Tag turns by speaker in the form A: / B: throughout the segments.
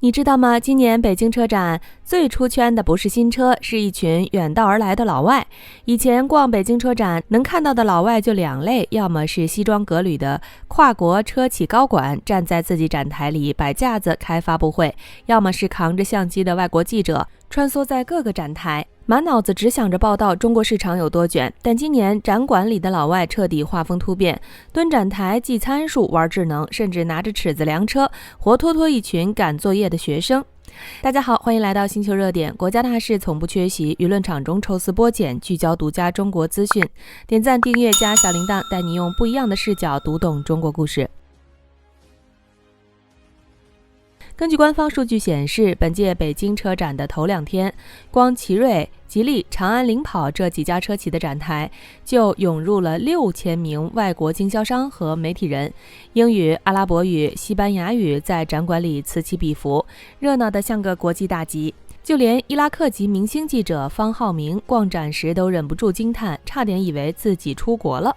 A: 你知道吗？今年北京车展最出圈的不是新车，是一群远道而来的老外。以前逛北京车展能看到的老外就两类，要么是西装革履的跨国车企高管站在自己展台里摆架子开发布会，要么是扛着相机的外国记者穿梭在各个展台，满脑子只想着报道中国市场有多卷。但今年展馆里的老外彻底画风突变，蹲展台记参数玩智能，甚至拿着尺子量车，活脱脱一群赶作业的学生。大家好，欢迎来到星球热点，国家大事从不缺席，舆论场中抽丝剥茧，聚焦独家中国资讯。点赞订阅加小铃铛，带你用不一样的视角读懂中国故事。根据官方数据显示，本届北京车展的头2天，光奇瑞、吉利、长安领跑这几家车企的展台就涌入了6000名外国经销商和媒体人，英语、阿拉伯语、西班牙语在展馆里此起彼伏，热闹得像个国际大集。就连伊拉克籍明星记者方浩明逛展时都忍不住惊叹，差点以为自己出国了。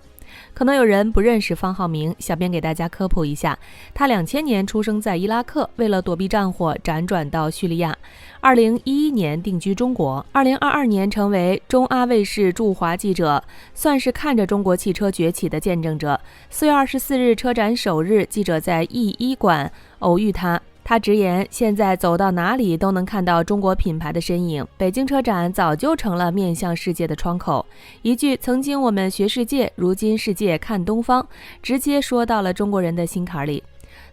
A: 可能有人不认识方浩明，小编给大家科普一下，他2000年出生在伊拉克，为了躲避战火辗转到叙利亚，2011年定居中国，2022年成为中阿卫视驻华记者，算是看着中国汽车崛起的见证者。4月24日车展首日，记者在E1馆偶遇他直言，现在走到哪里都能看到中国品牌的身影，北京车展早就成了面向世界的窗口。一句曾经我们学世界，如今世界看东方，直接说到了中国人的心坎里。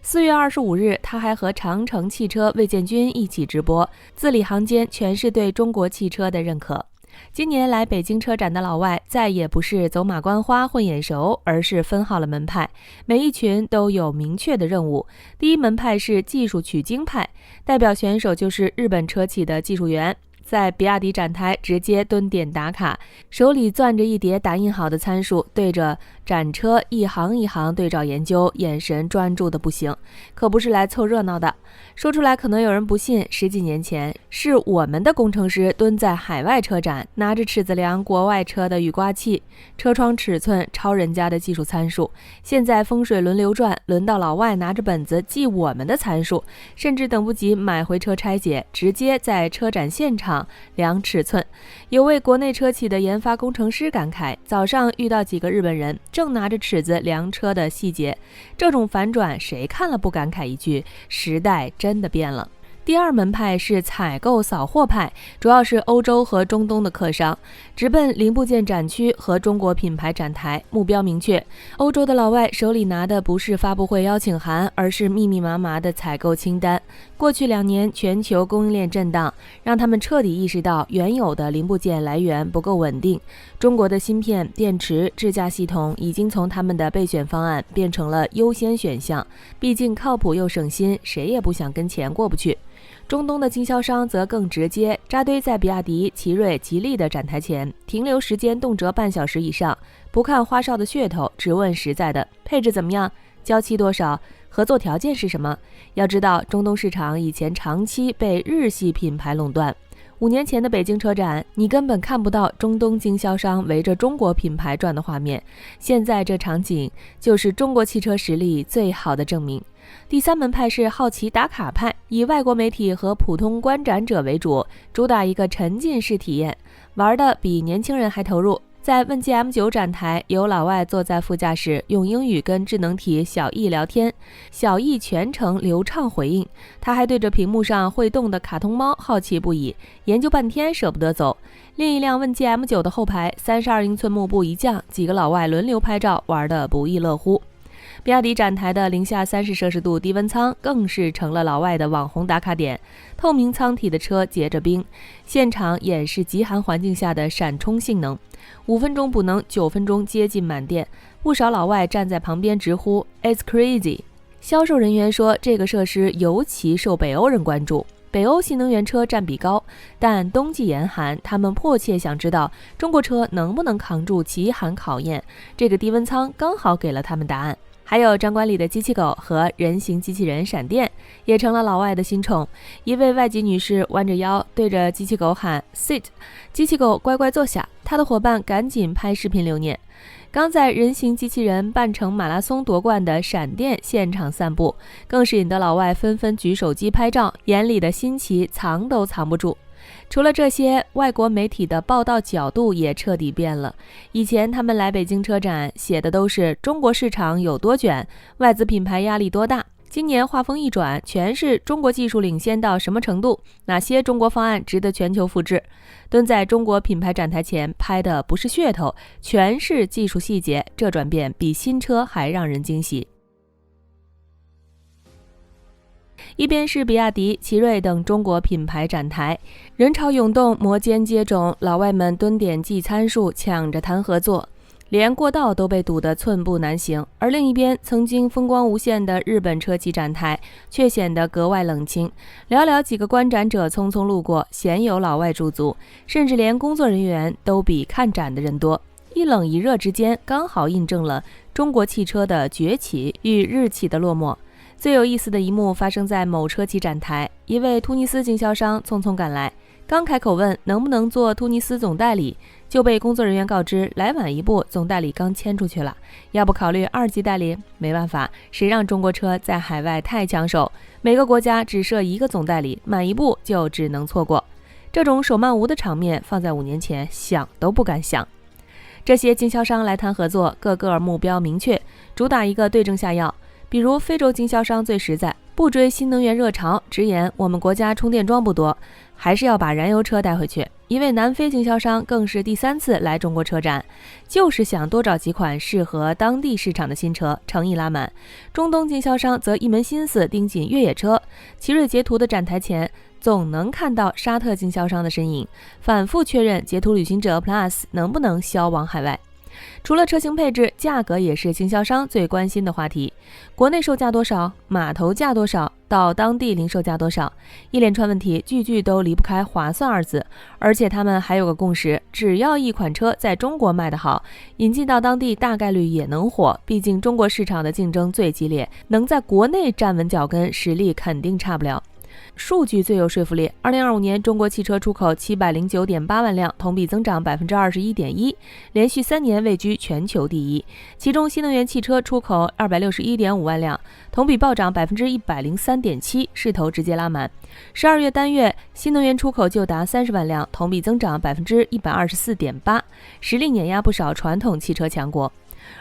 A: 4月25日，他还和长城汽车魏建军一起直播，字里行间全是对中国汽车的认可。今年来北京车展的老外再也不是走马观花混眼熟，而是分好了门派，每一群都有明确的任务。第一门派是技术取经派，代表选手就是日本车企的技术员，在比亚迪展台直接蹲点打卡，手里攥着一叠打印好的参数，对着展车一行一行对照研究，眼神专注的不行，可不是来凑热闹的。说出来可能有人不信，10几年前是我们的工程师蹲在海外车展，拿着尺子量国外车的雨刮器，车窗尺寸超人家的技术参数。现在风水轮流转，轮到老外拿着本子记我们的参数，甚至等不及买回车拆解，直接在车展现场量尺寸。有位国内车企的研发工程师感慨，早上遇到几个日本人正拿着尺子量车的细节，这种反转谁看了不感慨一句，时代真的变了。第二门派是采购扫货派，主要是欧洲和中东的客商，直奔零部件展区和中国品牌展台，目标明确。欧洲的老外手里拿的不是发布会邀请函，而是密密麻麻的采购清单。过去2年全球供应链震荡，让他们彻底意识到原有的零部件来源不够稳定，中国的芯片、电池、智驾系统已经从他们的备选方案变成了优先选项，毕竟靠谱又省心，谁也不想跟钱过不去。中东的经销商则更直接，扎堆在比亚迪、奇瑞、吉利的展台前，停留时间动辄半小时以上，不看花哨的噱头，只问实在的，配置怎么样，交期多少，合作条件是什么。要知道，中东市场以前长期被日系品牌垄断，5年前的北京车展，你根本看不到中东经销商围着中国品牌转的画面，现在这场景就是中国汽车实力最好的证明。第三门派是好奇打卡派，以外国媒体和普通观展者为主，主打一个沉浸式体验，玩的比年轻人还投入。在问界 M9 展台，有老外坐在副驾驶，用英语跟智能体小易聊天，小易全程流畅回应，他还对着屏幕上会动的卡通猫好奇不已，研究半天舍不得走。另一辆问界 M9 的后排，32英寸幕布一降，几个老外轮流拍照，玩得不亦乐乎。比亚迪展台的零下30摄氏度低温舱更是成了老外的网红打卡点，透明舱体的车结着冰，现场演示极寒环境下的闪充性能，5分钟补能，9分钟接近满电，不少老外站在旁边直呼 It's crazy。 销售人员说，这个设施尤其受北欧人关注，北欧新能源车占比高，但冬季严寒，他们迫切想知道中国车能不能扛住极寒考验，这个低温舱刚好给了他们答案。还有展馆里的机器狗和人形机器人闪电也成了老外的新宠。一位外籍女士弯着腰对着机器狗喊 Sit， 机器狗乖乖坐下，他的伙伴赶紧拍视频留念。刚在人形机器人半程马拉松夺冠的闪电现场散步，更是引得老外纷纷举手机拍照，眼里的新奇藏都藏不住。除了这些，外国媒体的报道角度也彻底变了。以前他们来北京车展写的都是中国市场有多卷，外资品牌压力多大。今年话锋一转，全是中国技术领先到什么程度，哪些中国方案值得全球复制。蹲在中国品牌展台前拍的不是噱头，全是技术细节，这转变比新车还让人惊喜。一边是比亚迪、奇瑞等中国品牌展台，人潮涌动，摩肩接踵，老外们蹲点计参数，抢着谈合作，连过道都被堵得寸步难行。而另一边，曾经风光无限的日本车企展台却显得格外冷清，寥寥几个观展者匆匆路过，鲜有老外驻足，甚至连工作人员都比看展的人多。一冷一热之间，刚好印证了中国汽车的崛起与日企的落寞。最有意思的一幕发生在某车企展台，一位突尼斯经销商匆匆赶来，刚开口问能不能做突尼斯总代理，就被工作人员告知来晚一步，总代理刚签出去了，要不考虑2级代理？没办法，谁让中国车在海外太抢手，每个国家只设一个总代理，晚一步就只能错过。这种手慢无的场面放在5年前想都不敢想。这些经销商来谈合作，个个目标明确，主打一个对症下药。比如非洲经销商最实在，不追新能源热潮，直言我们国家充电桩不多，还是要把燃油车带回去。一位南非经销商更是第3次来中国车展，就是想多找几款适合当地市场的新车，诚意拉满。中东经销商则一门心思盯紧越野车，奇瑞捷途的展台前总能看到沙特经销商的身影，反复确认捷途旅行者 Plus 能不能销往海外。除了车型配置，价格也是经销商最关心的话题。国内售价多少，码头价多少，到当地零售价多少，一连串问题句句都离不开划算2字。而且他们还有个共识，只要一款车在中国卖得好，引进到当地大概率也能火，毕竟中国市场的竞争最激烈，能在国内站稳脚跟，实力肯定差不了。数据最有说服力，2025年中国汽车出口709.8万辆，同比增长21.1%，连续3年位居全球第一。其中新能源汽车出口261.5万辆，同比暴涨103.7%，势头直接拉满。12月单月新能源出口就达30万辆，同比增长124.8%，实力碾压不少传统汽车强国。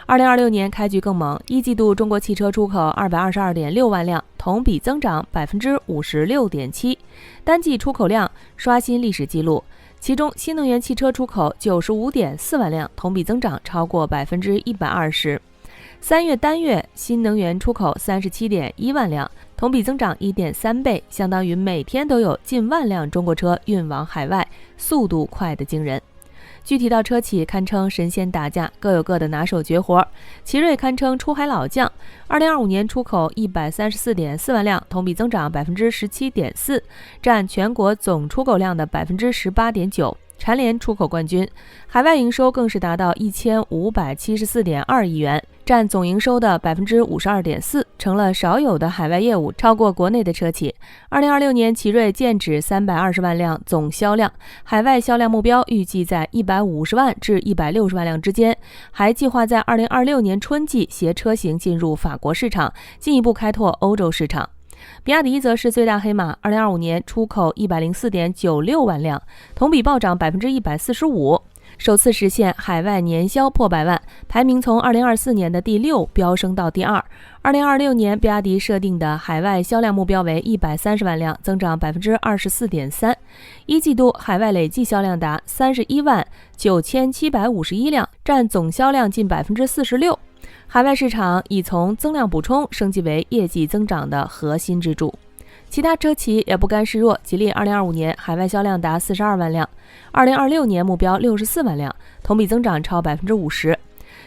A: 2026年开局更猛，一季度中国汽车出口222.6万辆，同比增长56.7%，单季出口量刷新历史记录。其中新能源汽车出口95.4万辆，同比增长超过120%。3月单月新能源出口37.1万辆，同比增长1.3倍，相当于每天都有近万辆中国车运往海外，速度快得惊人。具体到车企，堪称神仙打架，各有各的拿手绝活。奇瑞堪称出海老将，2025年出口134.4万辆，同比增长17.4%，占全国总出口量的18.9%，蝉联出口冠军。海外营收更是达到1574.2亿元，占总营收的52.4%，成了少有的海外业务超过国内的车企。2026年奇瑞剑指320万辆总销量，海外销量目标预计在150万至160万辆之间，还计划在2026年春季携车型进入法国市场，进一步开拓欧洲市场。比亚迪则是最大黑马，2025年出口104.96万辆，同比暴涨145%，首次实现海外年销破100万，排名从2024年的第6飙升到第2。2026年比亚迪设定的海外销量目标为130万辆，增长24.3%。一季度海外累计销量达319751辆，占总销量近46%。海外市场已从增量补充升级为业绩增长的核心支柱。其他车企也不甘示弱，吉利2025年海外销量达42万辆，2026年目标64万辆，同比增长超50%。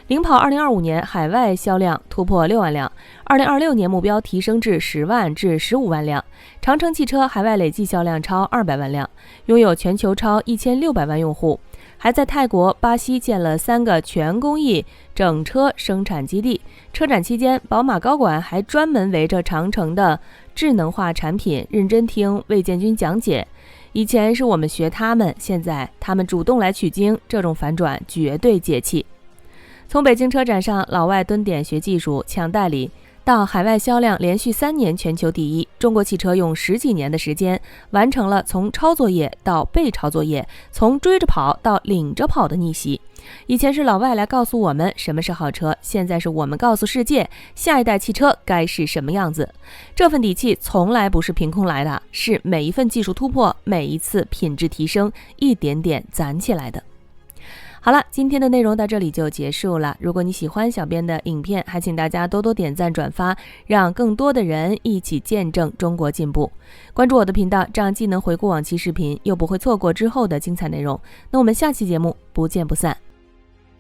A: 领跑2025年海外销量突破6万辆，2026年目标提升至10万至15万辆。长城汽车海外累计销量超200万辆，拥有全球超1600万用户，还在泰国、巴西建了3个全工艺整车生产基地。车展期间，宝马高管还专门围着长城的智能化产品认真听魏建军讲解。以前是我们学他们，现在他们主动来取经，这种反转绝对解气。从北京车展上老外蹲点学技术抢代理，到海外销量连续3年全球第一，中国汽车用10几年的时间完成了从抄作业到被抄作业，从追着跑到领着跑的逆袭。以前是老外来告诉我们什么是好车，现在是我们告诉世界下一代汽车该是什么样子。这份底气从来不是凭空来的，是每一份技术突破，每一次品质提升，一点点攒起来的。好了，今天的内容到这里就结束了。如果你喜欢小编的影片，还请大家多多点赞转发，让更多的人一起见证中国进步。关注我的频道，这样既能回顾往期视频，又不会错过之后的精彩内容。那我们下期节目不见不散。